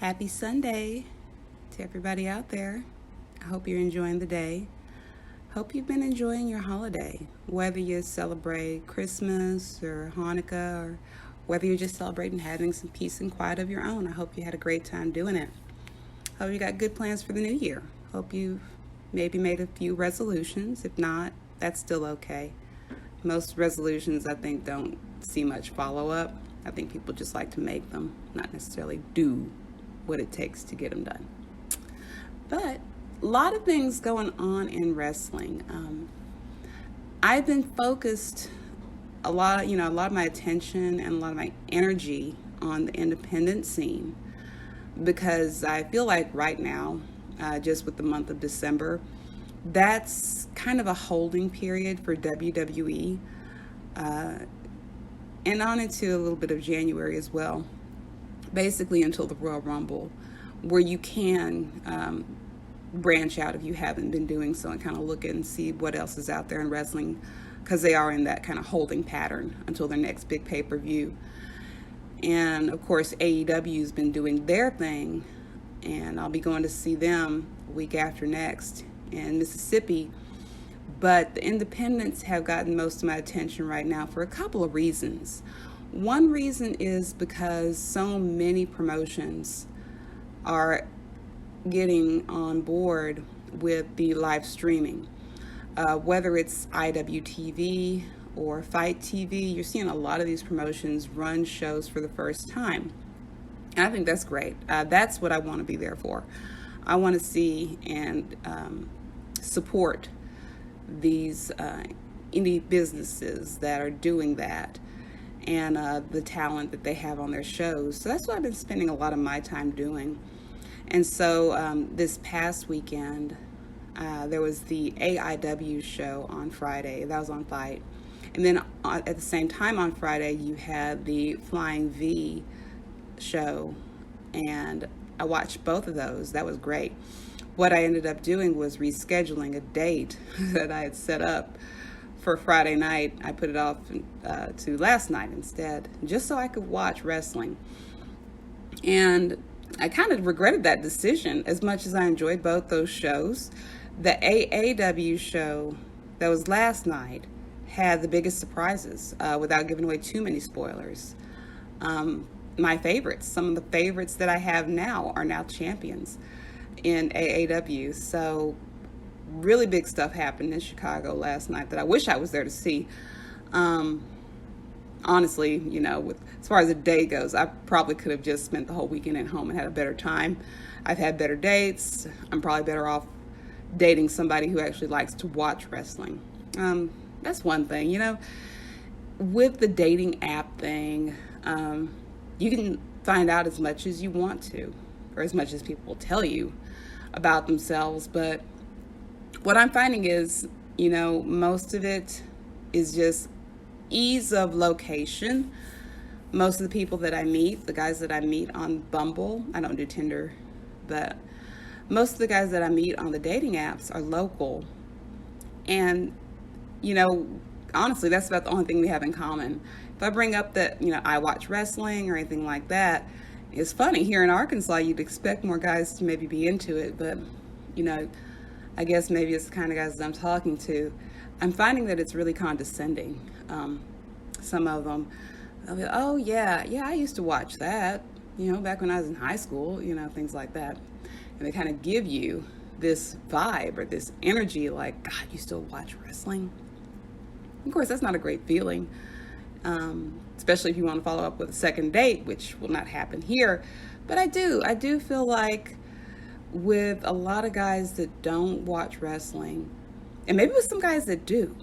Happy Sunday to everybody out there. I hope you're enjoying the day. Hope you've been enjoying your holiday, whether you celebrate Christmas or Hanukkah or whether you're just celebrating having some peace and quiet of your own. I hope you had a great time doing it. Hope you got good plans for the new year. Hope you've maybe made a few resolutions. If not, that's still okay. Most resolutions, I think, don't see much follow up. I think people just like to make them, not necessarily do what it takes to get them done. But a lot of things going on in wrestling. I've been focused a lot of my attention and a lot of my energy on the independent scene because I feel like right now, just with the month of December, that's kind of a holding period for WWE, and on into a little bit of January as well, basically until the Royal Rumble, where you can branch out if you haven't been doing so and kind of look and see what else is out there in wrestling, because they are in that kind of holding pattern until their next big pay-per-view. And of course AEW's been doing their thing, and I'll be going to see them a week after next in Mississippi. But the independents have gotten most of my attention right now for a couple of reasons. One reason is because so many promotions are getting on board with the live streaming. Whether it's IWTV or Fight TV, you're seeing a lot of these promotions run shows for the first time. And I think that's great. That's what I want to be there for. I want to see and support these indie businesses that are doing that, and the talent that they have on their shows. So that's what I've been spending a lot of my time doing. And so this past weekend, there was the AIW show on Friday. That was on Fight. And then at the same time on Friday, you had the Flying V show. And I watched both of those. That was great. What I ended up doing was rescheduling a date that I had set up for Friday night. I put it off to last night instead, just so I could watch wrestling. And I kind of regretted that decision as much as I enjoyed both those shows. The AAW show that was last night had the biggest surprises, without giving away too many spoilers. My favorites, some of the favorites that I have now are now champions in AAW. So really big stuff happened in Chicago last night that I wish I was there to see. Honestly, as far as the day goes, I probably could have just spent the whole weekend at home and had a better time. I've had better dates. I'm probably better off dating somebody who actually likes to watch wrestling. That's one thing, with the dating app thing, you can find out as much as you want to, or as much as people will tell you about themselves. But what I'm finding is, most of it is just ease of location. Most of the people that I meet, the guys that I meet on Bumble, I don't do Tinder, but most of the guys that I meet on the dating apps are local. And, honestly, that's about the only thing we have in common. If I bring up that, I watch wrestling or anything like that, it's funny. Here in Arkansas, you'd expect more guys to maybe be into it, but, I guess maybe it's the kind of guys that I'm talking to. I'm finding that it's really condescending. Some of them, they'll be, oh, yeah, I used to watch that, back when I was in high school, things like that. And they kind of give you this vibe or this energy like, God, you still watch wrestling? Of course, that's not a great feeling, especially if you want to follow up with a second date, which will not happen here. But I do feel like with a lot of guys that don't watch wrestling, and maybe with some guys that do,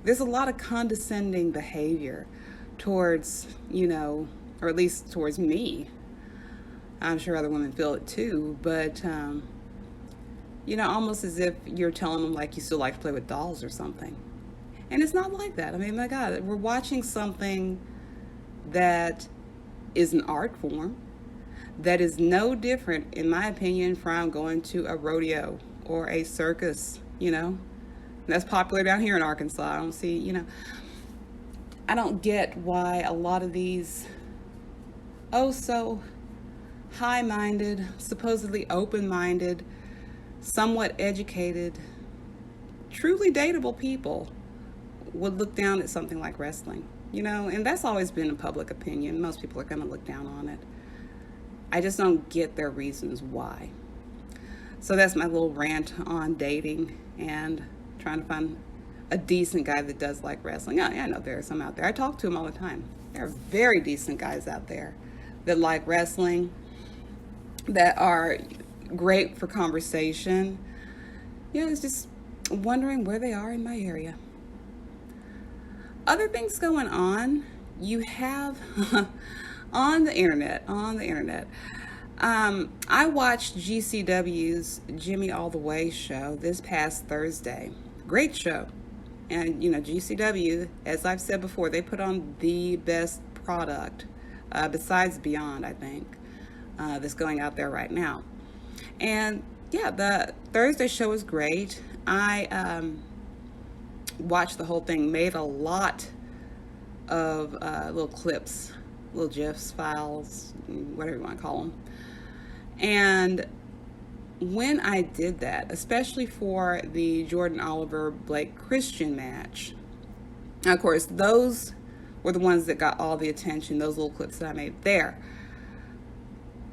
there's a lot of condescending behavior towards, or at least towards me. I'm sure other women feel it too, but, almost as if you're telling them like you still like to play with dolls or something. And it's not like that. I mean, my God, we're watching something that is an art form that is no different, in my opinion, from going to a rodeo or a circus, That's popular down here in Arkansas. I don't see, I don't get why a lot of these so high-minded, supposedly open-minded, somewhat educated, truly dateable people would look down at something like wrestling. And that's always been a public opinion. Most people are going to look down on it. I just don't get their reasons why. So that's my little rant on dating and trying to find a decent guy that does like wrestling. I know there are some out there. I talk to them all the time. There are very decent guys out there that like wrestling, that are great for conversation. It's just wondering where they are in my area. Other things going on, you have on the internet. I watched GCW's Jimmy All the Way show this past Thursday. Great show. And, GCW, as I've said before, they put on the best product, besides Beyond, I think, that's going out there right now. And, yeah, the Thursday show was great. I watched the whole thing, made a lot of little clips, little GIFs, files, whatever you want to call them. And when I did that, especially for the Jordan Oliver Blake Christian match, now, of course, those were the ones that got all the attention, those little clips that I made there,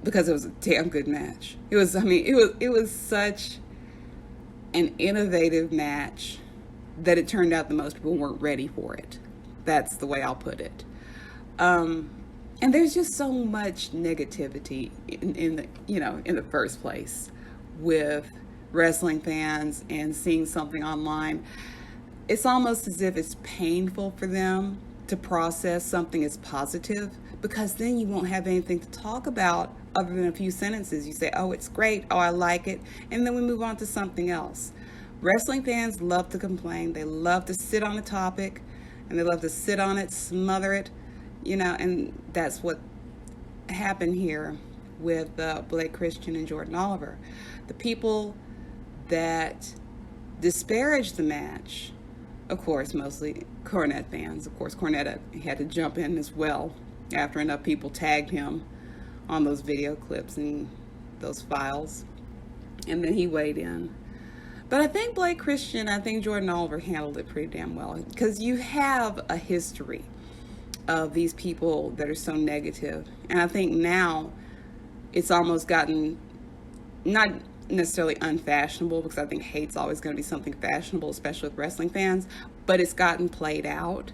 because it was a damn good match. It was such an innovative match that it turned out that most people weren't ready for it. That's the way I'll put it. And there's just so much negativity in the first place with wrestling fans and seeing something online. It's almost as if it's painful for them to process something as positive, because then you won't have anything to talk about other than a few sentences. You say, oh, it's great, oh, I like it, and then we move on to something else. Wrestling fans love to complain. They love to sit on a topic, and they love to sit on it, smother it, and that's what happened here with Blake Christian and Jordan Oliver. The people that disparaged the match, of course, mostly Cornette fans. Of course, Cornette had to jump in as well after enough people tagged him on those video clips and those files, and then he weighed in. But I think Blake Christian, I think Jordan Oliver handled it pretty damn well, because you have a history of these people that are so negative. And I think now it's almost gotten, not necessarily unfashionable, because I think hate's always going to be something fashionable, especially with wrestling fans, but it's gotten played out.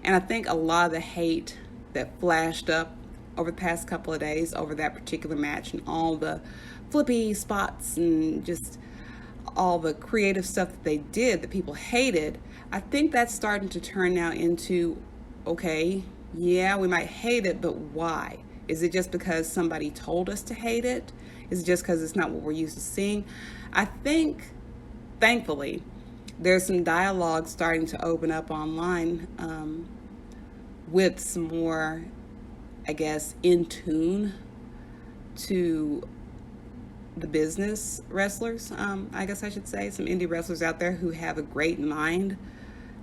And I think a lot of the hate that flashed up over the past couple of days over that particular match and all the flippy spots and just all the creative stuff that they did that people hated, I think that's starting to turn now into, okay, yeah, we might hate it, but why? Is it just because somebody told us to hate it? Is it just because it's not what we're used to seeing? I think, thankfully, there's some dialogue starting to open up online with some more, I guess, in tune to the business wrestlers, I guess I should say, some indie wrestlers out there who have a great mind,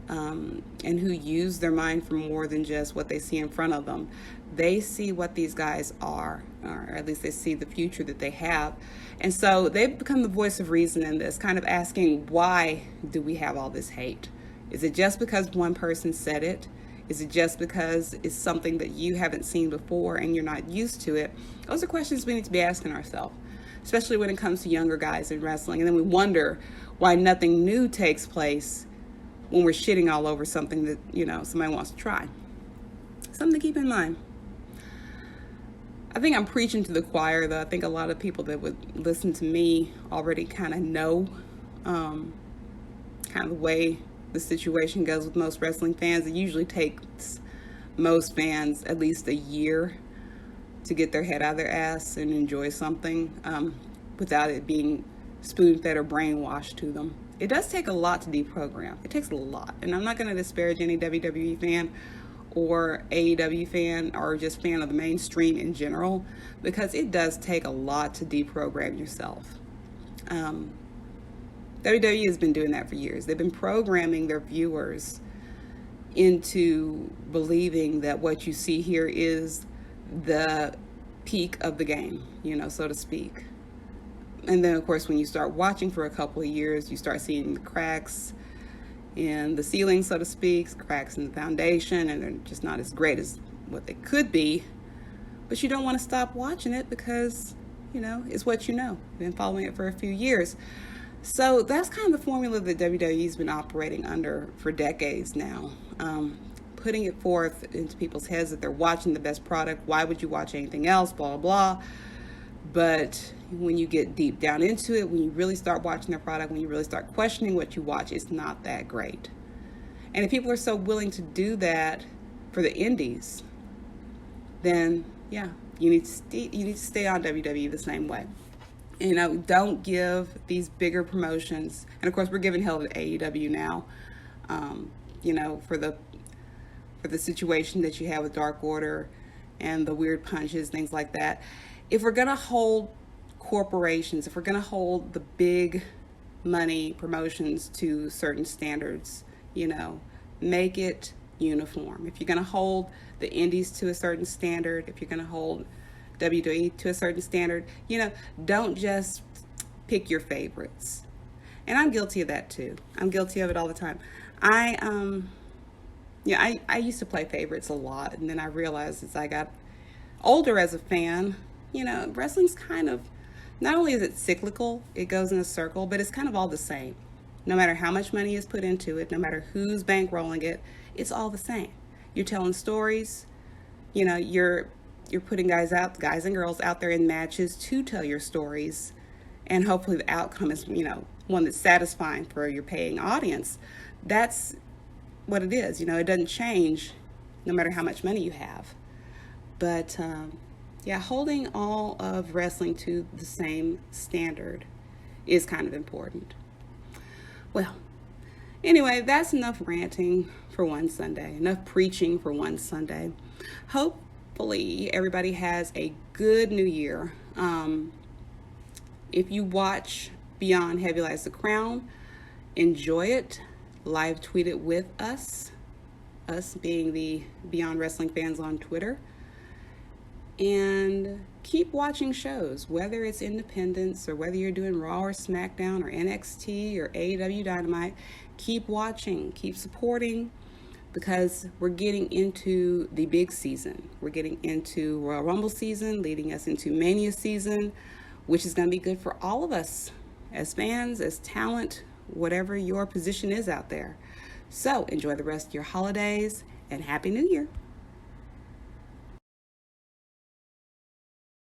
and who use their mind for more than just what they see in front of them. They see what these guys are, or at least they see the future that they have. And so they've become the voice of reason in this, kind of asking, why do we have all this hate? Is it just because one person said it? Is it just because it's something that you haven't seen before and you're not used to it? Those are questions we need to be asking ourselves, especially when it comes to younger guys in wrestling. And then we wonder why nothing new takes place when we're shitting all over something that, somebody wants to try. Something to keep in mind. I think I'm preaching to the choir, though. I think a lot of people that would listen to me already kind of know kind of the way the situation goes with most wrestling fans. It usually takes most fans at least a year to get their head out of their ass and enjoy something without it being spoon-fed or brainwashed to them. It does take a lot to deprogram. It takes a lot. And I'm not going to disparage any WWE fan or AEW fan or just fan of the mainstream in general, because it does take a lot to deprogram yourself. WWE has been doing that for years. They've been programming their viewers into believing that what you see here is the peak of the game, so to speak. And then, of course, when you start watching for a couple of years, you start seeing the cracks in the ceiling, so to speak, cracks in the foundation, and they're just not as great as what they could be. But you don't want to stop watching it because, it's what you know. You've been following it for a few years. So that's kind of the formula that WWE's been operating under for decades now. Putting it forth into people's heads that they're watching the best product. Why would you watch anything else? Blah, blah, blah. But when you get deep down into it, when you really start watching their product, when you really start questioning what you watch, it's not that great. And if people are so willing to do that for the indies, then yeah, you need to stay on WWE the same way. Don't give these bigger promotions, and of course we're giving hell to AEW now, for the situation that you have with Dark Order and the weird punches, things like that. If we're going to hold corporations, if we're going to hold the big money promotions to certain standards, make it uniform. If you're going to hold the indies to a certain standard, if you're going to hold WWE to a certain standard, don't just pick your favorites. And I'm guilty of that too. I'm guilty of it all the time. I used to play favorites a lot, and then I realized as I got older as a fan, wrestling's kind of, not only is it cyclical, it goes in a circle, but it's kind of all the same. No matter how much money is put into it, no matter who's bankrolling it, it's all the same. You're telling stories, you're putting guys and girls out there in matches to tell your stories, and hopefully the outcome is, one that's satisfying for your paying audience. That's what it is. It doesn't change no matter how much money you have. But holding all of wrestling to the same standard is kind of important. Well, anyway, that's enough ranting for one Sunday, enough preaching for one Sunday. Hopefully everybody has a good new year. If you watch Beyond Heavy Lies the Crown, enjoy it. Live tweet it with us being the Beyond Wrestling fans on Twitter. And keep watching shows, whether it's independents or whether you're doing Raw or SmackDown or NXT or AEW Dynamite. Keep watching, keep supporting, because we're getting into the big season. We're getting into Royal Rumble season, leading us into Mania season, which is going to be good for all of us as fans, as talent, whatever your position is out there. So enjoy the rest of your holidays and Happy New Year.